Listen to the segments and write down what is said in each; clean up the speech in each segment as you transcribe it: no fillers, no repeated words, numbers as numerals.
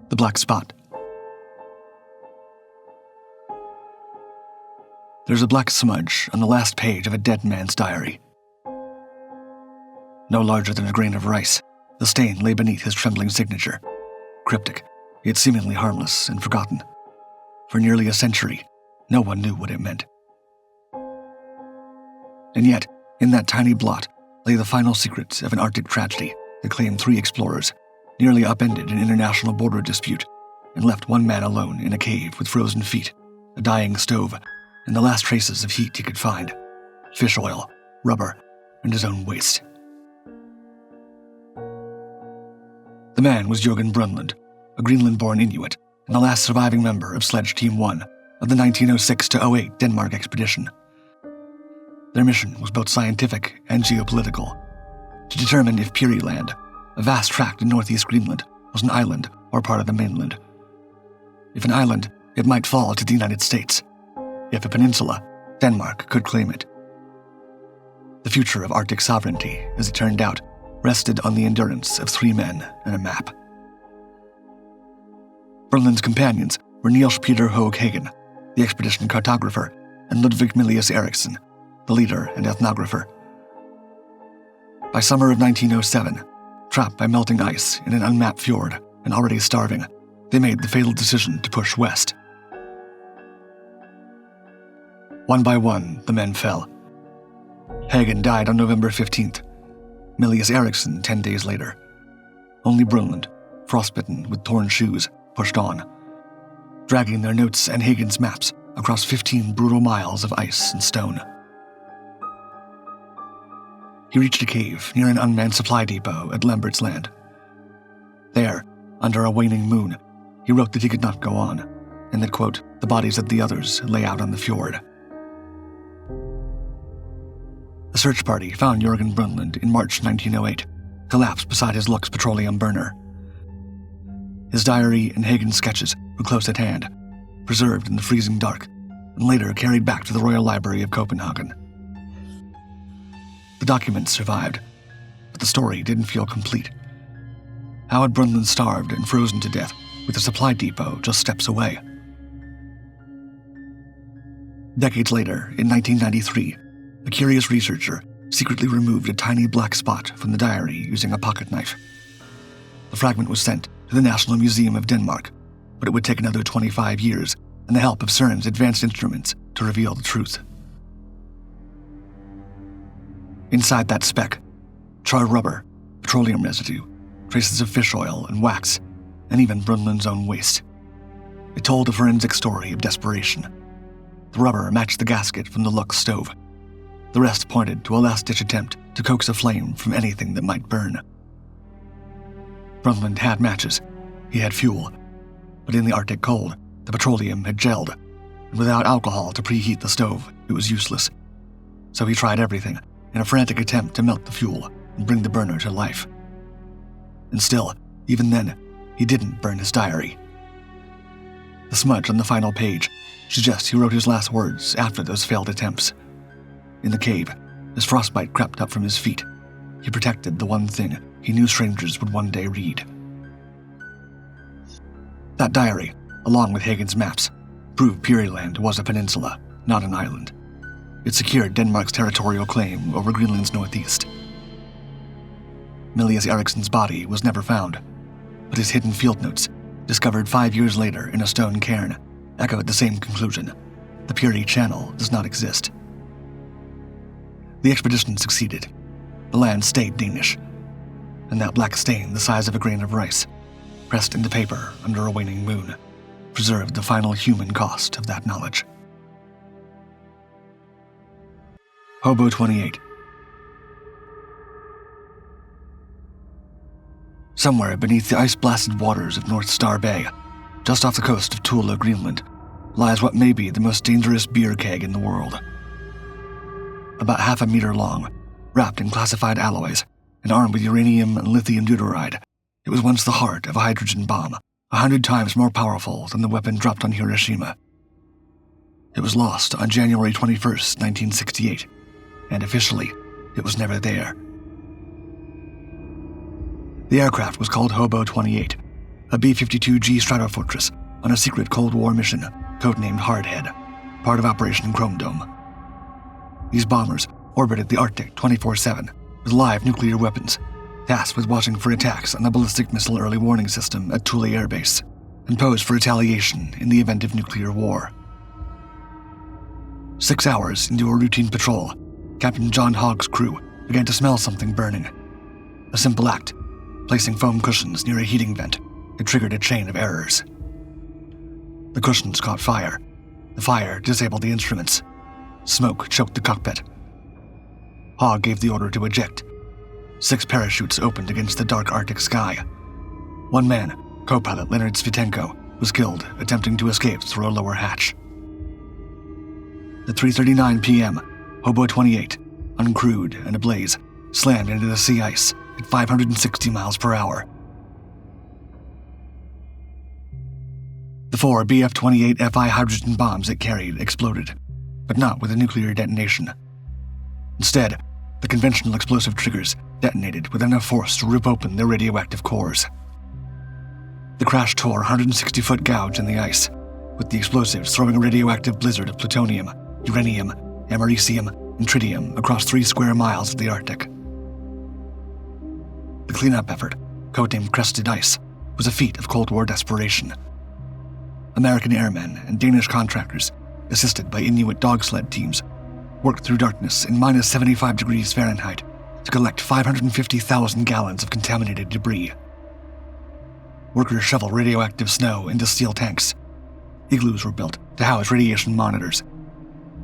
The black spot. There's a black smudge on the last page of a dead man's diary. No larger than a grain of rice, the stain lay beneath his trembling signature. Cryptic, yet seemingly harmless and forgotten. For nearly a century, no one knew what it meant. And yet, in that tiny blot lay the final secrets of an Arctic tragedy that claimed 3 explorers, nearly upended an international border dispute, and left one man alone in a cave with frozen feet, a dying stove, and the last traces of heat he could find: fish oil, rubber, and his own waste. The man was Jørgen Brønlund, a Greenland-born Inuit, and the last surviving member of Sledge Team 1 of the 1906-08 Denmark expedition. Their mission was both scientific and geopolitical, to determine if Peary Land, a vast tract in northeast Greenland, was an island or part of the mainland. If an island, it might fall to the United States. If a peninsula, Denmark could claim it. The future of Arctic sovereignty, as it turned out, rested on the endurance of 3 men and a map. Brønlund's companions were Niels Peter Høeg Hagen, the expedition cartographer, and Ludvig Milius Eriksson, the leader and ethnographer. By summer of 1907, trapped by melting ice in an unmapped fjord and already starving, they made the fatal decision to push west. One by one, the men fell. Hagen died on November 15th, Milius Eriksson 10 days later. Only Brønlund, frostbitten with torn shoes, pushed on, dragging their notes and Hagen's maps across 15 brutal miles of ice and stone. He reached a cave near an unmanned supply depot at Lambert's Land. There, under a waning moon, he wrote that he could not go on, and that, quote, the bodies of the others lay out on the fjord. A search party found Jørgen Brønlund in March 1908, collapsed beside his Lux petroleum burner. His diary and Hagen's sketches were close at hand, preserved in the freezing dark, and later carried back to the Royal Library of Copenhagen. The documents survived, but the story didn't feel complete. How had Brønlund starved and frozen to death with a supply depot just steps away? Decades later, in 1993, a curious researcher secretly removed a tiny black spot from the diary using a pocket knife. The fragment was sent to the National Museum of Denmark, but it would take another 25 years and the help of CERN's advanced instruments to reveal the truth. Inside that speck, charred rubber, petroleum residue, traces of fish oil and wax, and even Brønlund's own waste. It told a forensic story of desperation. The rubber matched the gasket from the Lux stove. The rest pointed to a last-ditch attempt to coax a flame from anything that might burn. Brønlund had matches. He had fuel. But in the Arctic cold, the petroleum had gelled, and without alcohol to preheat the stove, it was useless. So he tried everything in a frantic attempt to melt the fuel and bring the burner to life. And still, even then, he didn't burn his diary. The smudge on the final page suggests he wrote his last words after those failed attempts. In the cave, as frostbite crept up from his feet, he protected the one thing he knew strangers would one day read. That diary, along with Hagen's maps, proved Peary Land was a peninsula, not an island. It secured Denmark's territorial claim over Greenland's northeast. Milius Eriksson's body was never found, but his hidden field notes, discovered 5 years later in a stone cairn, echoed the same conclusion: the Peary Channel does not exist. The expedition succeeded. The land stayed Danish, and that black stain the size of a grain of rice, pressed into paper under a waning moon, preserved the final human cost of that knowledge. Hobo 28. Somewhere beneath the ice-blasted waters of North Star Bay, just off the coast of Tula, Greenland, lies what may be the most dangerous beer keg in the world. About half a meter long, wrapped in classified alloys, and armed with uranium and lithium deuteride, it was once the heart of a hydrogen bomb, 100 times more powerful than the weapon dropped on Hiroshima. It was lost on January 21st, 1968, and officially, it was never there. The aircraft was called Hobo 28, a B-52G Stratofortress on a secret Cold War mission, codenamed Hardhead, part of Operation Chrome Dome. These bombers orbited the Arctic 24/7 with live nuclear weapons, tasked with watching for attacks on the ballistic missile early warning system at Thule Air Base, and posed for retaliation in the event of nuclear war. 6 hours into a routine patrol, Captain John Hogg's crew began to smell something burning. A simple act, placing foam cushions near a heating vent, had triggered a chain of errors. The cushions caught fire. The fire disabled the instruments. Smoke choked the cockpit. Hogg gave the order to eject. 6 parachutes opened against the dark Arctic sky. One man, co-pilot Leonard Svitenko, was killed attempting to escape through a lower hatch. At 3:39 p.m., Hobo 28, uncrewed and ablaze, slammed into the sea ice at 560 miles per hour. The 4 BF-28 Fi hydrogen bombs it carried exploded, but not with a nuclear detonation. Instead, the conventional explosive triggers detonated with enough force to rip open their radioactive cores. The crash tore a 160-foot gouge in the ice, with the explosives throwing a radioactive blizzard of plutonium, uranium, americium, and tritium across 3 square miles of the Arctic. The cleanup effort, codenamed Crested Ice, was a feat of Cold War desperation. American airmen and Danish contractors, assisted by Inuit dog sled teams, worked through darkness in minus 75 degrees Fahrenheit to collect 550,000 gallons of contaminated debris. Workers shoveled radioactive snow into steel tanks. Igloos were built to house radiation monitors.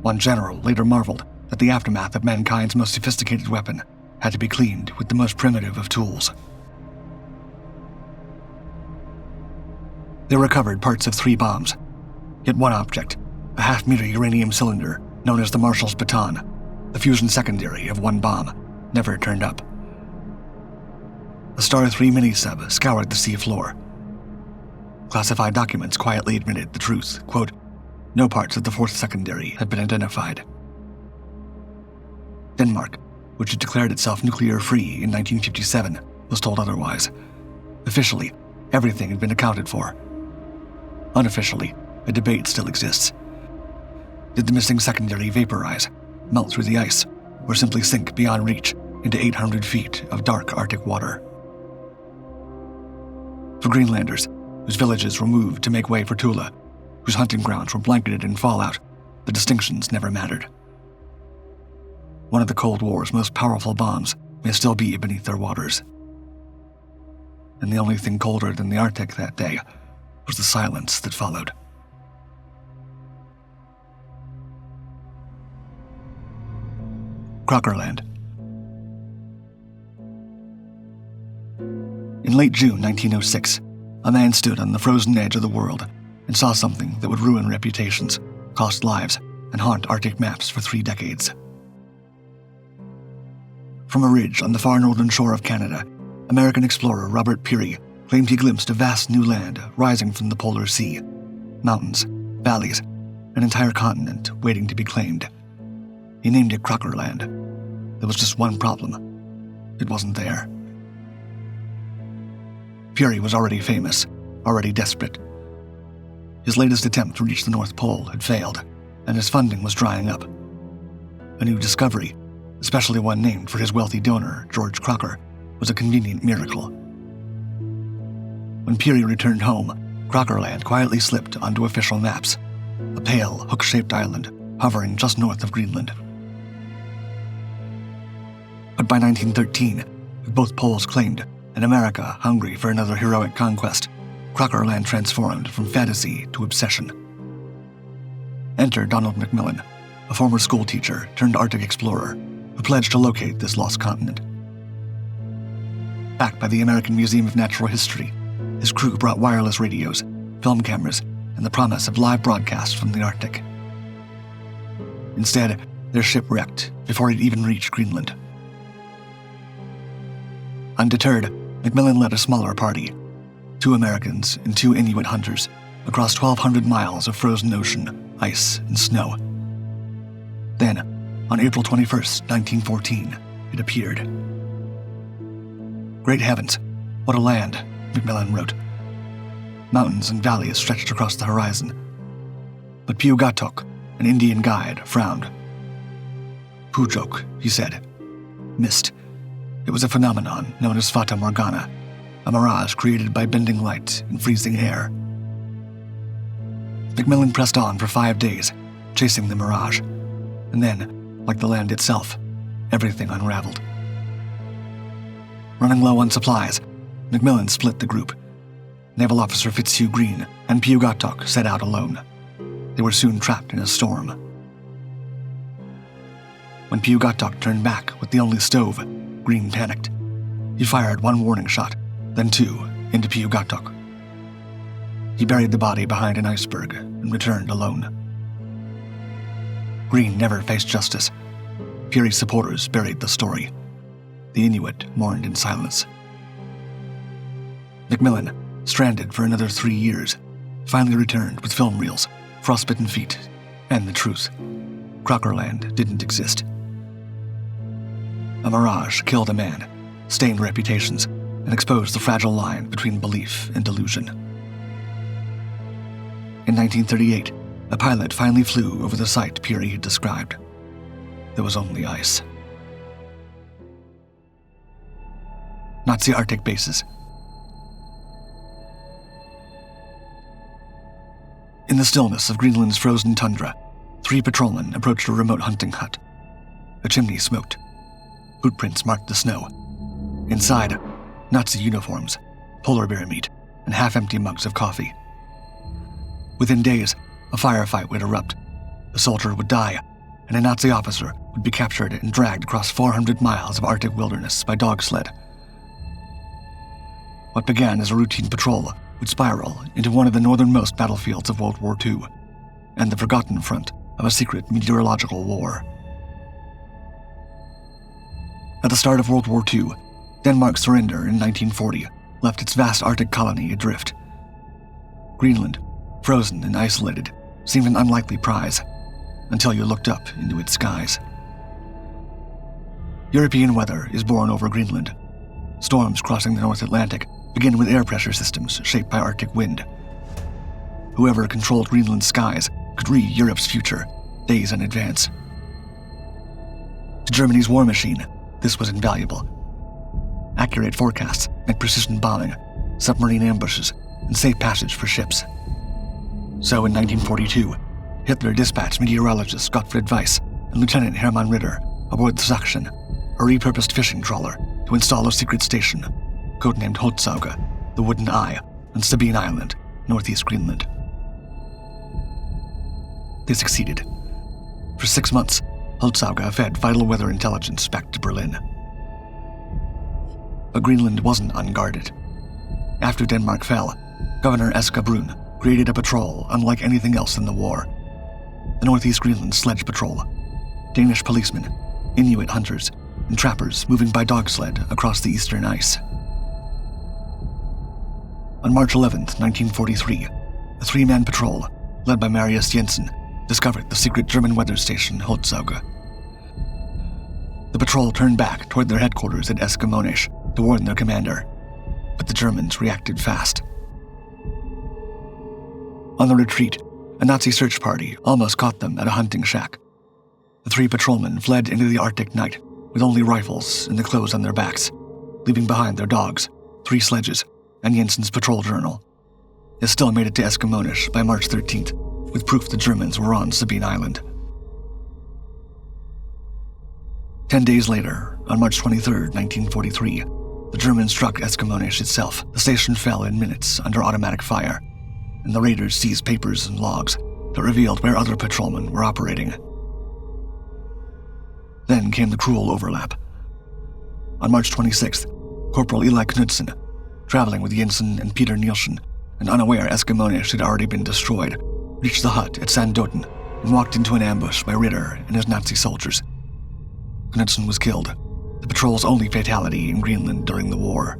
One general later marveled that the aftermath of mankind's most sophisticated weapon had to be cleaned with the most primitive of tools. They recovered parts of 3 bombs, yet one object, a half-meter uranium cylinder known as the Marshall's Baton, the fusion secondary of one bomb, never turned up. A Star 3 mini-sub scoured the sea floor. Classified documents quietly admitted the truth, quote, "No parts of the 4th secondary had been identified." Denmark, which had declared itself nuclear-free in 1957, was told otherwise. Officially, everything had been accounted for. Unofficially, a debate still exists. Did the missing secondary vaporize, melt through the ice, or simply sink beyond reach into 800 feet of dark Arctic water? For Greenlanders, whose villages were moved to make way for Tula, whose hunting grounds were blanketed in fallout, the distinctions never mattered. One of the Cold War's most powerful bombs may still be beneath their waters. And the only thing colder than the Arctic that day was the silence that followed. Crockerland. In late June 1906, a man stood on the frozen edge of the world and saw something that would ruin reputations, cost lives, and haunt Arctic maps for 3 decades. From a ridge on the far northern shore of Canada, American explorer Robert Peary claimed he glimpsed a vast new land rising from the polar sea. Mountains, valleys, an entire continent waiting to be claimed. He named it Crockerland. There was just one problem. It wasn't there. Peary was already famous, already desperate. His latest attempt to reach the North Pole had failed, and his funding was drying up. A new discovery, especially one named for his wealthy donor, George Crocker, was a convenient miracle. When Peary returned home, Crockerland quietly slipped onto official maps, a pale, hook-shaped island hovering just north of Greenland. But by 1913, with both poles claimed and America hungry for another heroic conquest, Crockerland transformed from fantasy to obsession. Enter Donald Macmillan, a former schoolteacher turned Arctic explorer who pledged to locate this lost continent. Backed by the American Museum of Natural History, his crew brought wireless radios, film cameras, and the promise of live broadcasts from the Arctic. Instead, their ship wrecked before it even reached Greenland. Undeterred, Macmillan led a smaller party, 2 Americans and 2 Inuit hunters, across 1,200 miles of frozen ocean, ice, and snow. Then, on April 21, 1914, it appeared. "Great heavens, what a land," Macmillan wrote. Mountains and valleys stretched across the horizon. But Piugatok, an Indian guide, frowned. "Pujok," he said. "Mist. It was a phenomenon known as Fata Morgana, a mirage created by bending light and freezing air." Macmillan pressed on for 5 days, chasing the mirage, and then, like the land itself, everything unraveled. Running low on supplies, Macmillan split the group. Naval Officer Fitzhugh Green and Piugatok set out alone. They were soon trapped in a storm. When Piugatok turned back with the only stove, Green panicked. He fired 1 warning shot, then 2, into Piugatok. He buried the body behind an iceberg and returned alone. Green never faced justice. Peary supporters buried the story. The Inuit mourned in silence. Macmillan, stranded for another 3 years, finally returned with film reels, frostbitten feet, and the truth. Crockerland didn't exist. A mirage killed a man, stained reputations, and exposed the fragile line between belief and delusion. In 1938, a pilot finally flew over the site Peary had described. There was only ice. Nazi Arctic bases. In the stillness of Greenland's frozen tundra, 3 patrolmen approached a remote hunting hut. A chimney smoked. Footprints marked the snow. Inside, Nazi uniforms, polar bear meat, and half-empty mugs of coffee. Within days, a firefight would erupt. A soldier would die, and a Nazi officer would be captured and dragged across 400 miles of Arctic wilderness by dog sled. What began as a routine patrol would spiral into one of the northernmost battlefields of World War II, and the forgotten front of a secret meteorological war. At the start of World War II, Denmark's surrender in 1940 left its vast Arctic colony adrift. Greenland, frozen and isolated, seemed an unlikely prize, until you looked up into its skies. European weather is born over Greenland. Storms crossing the North Atlantic begin with air pressure systems shaped by Arctic wind. Whoever controlled Greenland's skies could read Europe's future days in advance. To Germany's war machine, this was invaluable. Accurate forecasts meant precision bombing, submarine ambushes, and safe passage for ships. So in 1942, Hitler dispatched meteorologist Gottfried Weiss and Lieutenant Hermann Ritter aboard the Sachsen, a repurposed fishing trawler, to install a secret station, codenamed Holzauge, the Wooden Eye, on Sabine Island, northeast Greenland. They succeeded. For 6 months, Holzauge fed vital weather intelligence back to Berlin. But Greenland wasn't unguarded. After Denmark fell, Governor Eske Brun created a patrol unlike anything else in the war. The Northeast Greenland Sledge Patrol. Danish policemen, Inuit hunters, and trappers moving by dog sled across the eastern ice. On March 11, 1943, a 3-man patrol, led by Marius Jensen, discovered the secret German weather station Holzauge. The patrol turned back toward their headquarters at Eskimonesh to warn their commander, but the Germans reacted fast. On the retreat, a Nazi search party almost caught them at a hunting shack. The 3 patrolmen fled into the Arctic night with only rifles and the clothes on their backs, leaving behind their dogs, 3 sledges, and Jensen's patrol journal. They still made it to Eskimonesh by March 13th, with proof the Germans were on Sabine Island. 10 days later, on March 23, 1943, the Germans struck Eskimonesh itself. The station fell in minutes under automatic fire, and the raiders seized papers and logs that revealed where other patrolmen were operating. Then came the cruel overlap. On March 26th, Corporal Eli Knudsen, traveling with Jensen and Peter Nielsen, and unaware Eskimonesh had already been destroyed, reached the hut at Sandoten and walked into an ambush by Ritter and his Nazi soldiers. Knudsen was killed, the patrol's only fatality in Greenland during the war.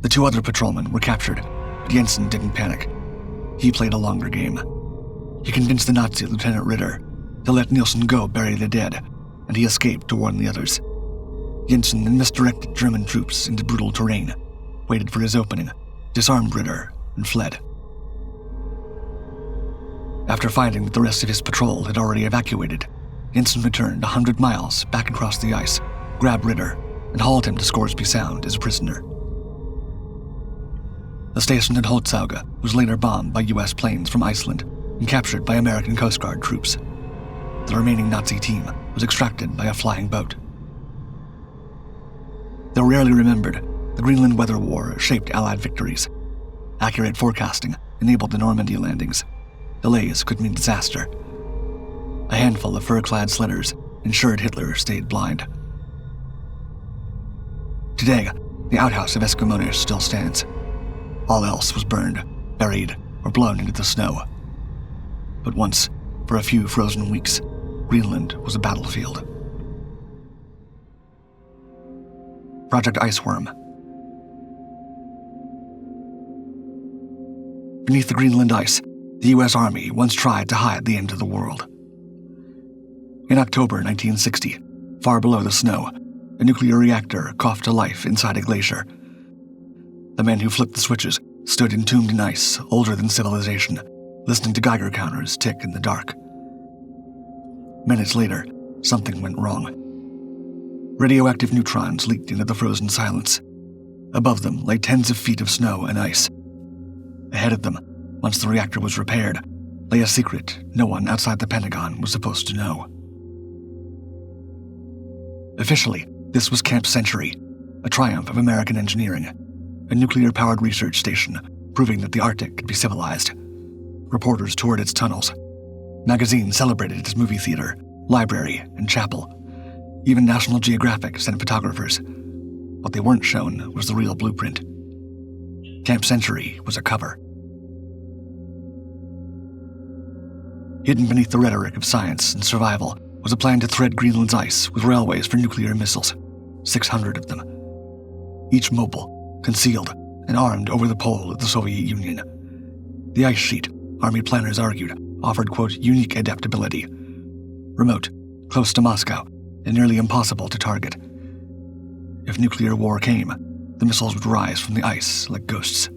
The 2 other patrolmen were captured, but Jensen didn't panic. He played a longer game. He convinced the Nazi Lieutenant Ritter to let Nielsen go bury the dead and he escaped to warn the others. Jensen then misdirected German troops into brutal terrain, waited for his opening, disarmed Ritter, and fled. After finding that the rest of his patrol had already evacuated, Jensen returned 100 miles back across the ice, grabbed Ritter, and hauled him to Scoresby Sound as a prisoner. The station at Holzhauge was later bombed by U.S. planes from Iceland and captured by American Coast Guard troops. The remaining Nazi team was extracted by a flying boat. Though rarely remembered, the Greenland Weather War shaped Allied victories. Accurate forecasting enabled the Normandy landings. Delays could mean disaster. A handful of fur-clad sledders ensured Hitler stayed blind. Today, the outhouse of Eskimonis still stands. All else was burned, buried, or blown into the snow. But once, for a few frozen weeks, Greenland was a battlefield. Project Iceworm. Beneath the Greenland ice, the U.S. Army once tried to hide the end of the world. In October 1960, far below the snow, a nuclear reactor coughed to life inside a glacier. The men who flipped the switches stood entombed in ice older than civilization, listening to Geiger counters tick in the dark. Minutes later, something went wrong. Radioactive neutrons leaked into the frozen silence. Above them lay tens of feet of snow and ice. Ahead of them, once the reactor was repaired, lay a secret no one outside the Pentagon was supposed to know. Officially, this was Camp Century, a triumph of American engineering, a nuclear-powered research station proving that the Arctic could be civilized. Reporters toured its tunnels. Magazines celebrated its movie theater, library, and chapel. Even National Geographic sent photographers. What they weren't shown was the real blueprint. Camp Century was a cover. Hidden beneath the rhetoric of science and survival was a plan to thread Greenland's ice with railways for nuclear missiles, 600 of them. Each mobile, concealed, and armed over the pole of the Soviet Union. The ice sheet, Army planners argued, offered, quote, unique adaptability. Remote, close to Moscow, and nearly impossible to target. If nuclear war came, the missiles would rise from the ice like ghosts.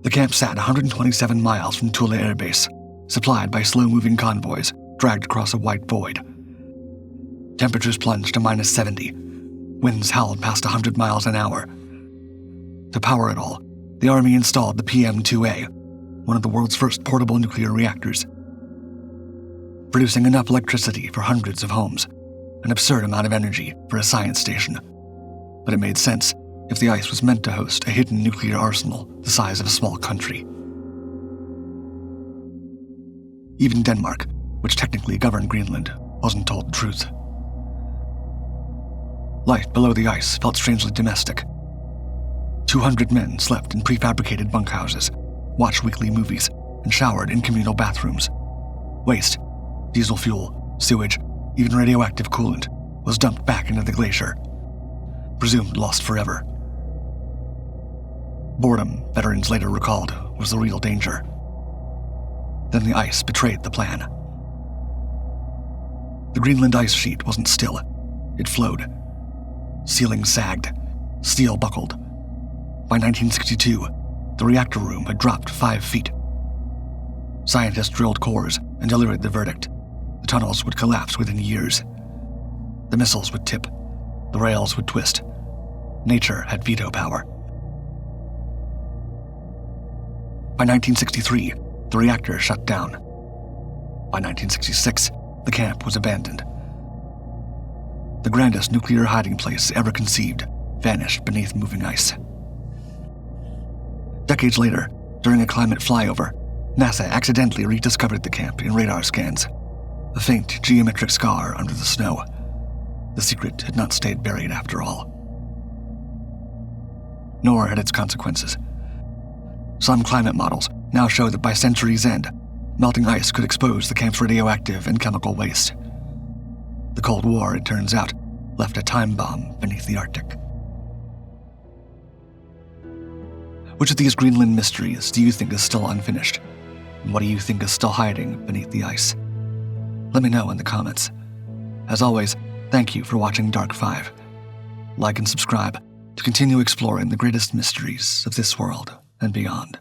The camp sat 127 miles from Thule Air Base, supplied by slow-moving convoys dragged across a white void. Temperatures plunged to minus 70. Winds howled past 100 miles an hour. To power it all, the Army installed the PM-2A, one of the world's first portable nuclear reactors. Producing enough electricity for hundreds of homes, an absurd amount of energy for a science station. But it made sense if the ice was meant to host a hidden nuclear arsenal the size of a small country. Even Denmark, which technically governed Greenland, wasn't told the truth. Life below the ice felt strangely domestic. 200 men slept in prefabricated bunkhouses, watched weekly movies, and showered in communal bathrooms. Waste, diesel fuel, sewage, even radioactive coolant was dumped back into the glacier, presumed lost forever. Boredom, veterans later recalled, was the real danger. Then the ice betrayed the plan. The Greenland ice sheet wasn't still. It flowed. Ceilings sagged. Steel buckled. By 1962, the reactor room had dropped 5 feet. Scientists drilled cores and delivered the verdict. The tunnels would collapse within years. The missiles would tip. The rails would twist. Nature had veto power. By 1963, the reactor shut down. By 1966, the camp was abandoned. The grandest nuclear hiding place ever conceived vanished beneath moving ice. Decades later, during a climate flyover, NASA accidentally rediscovered the camp in radar scans, a faint geometric scar under the snow. The secret had not stayed buried after all. Nor had its consequences. Some climate models now show that by century's end, melting ice could expose the camp's radioactive and chemical waste. The Cold War, it turns out, left a time bomb beneath the Arctic. Which of these Greenland mysteries do you think is still unfinished? And what do you think is still hiding beneath the ice? Let me know in the comments. As always, thank you for watching Dark 5. Like and subscribe to continue exploring the greatest mysteries of this world and beyond.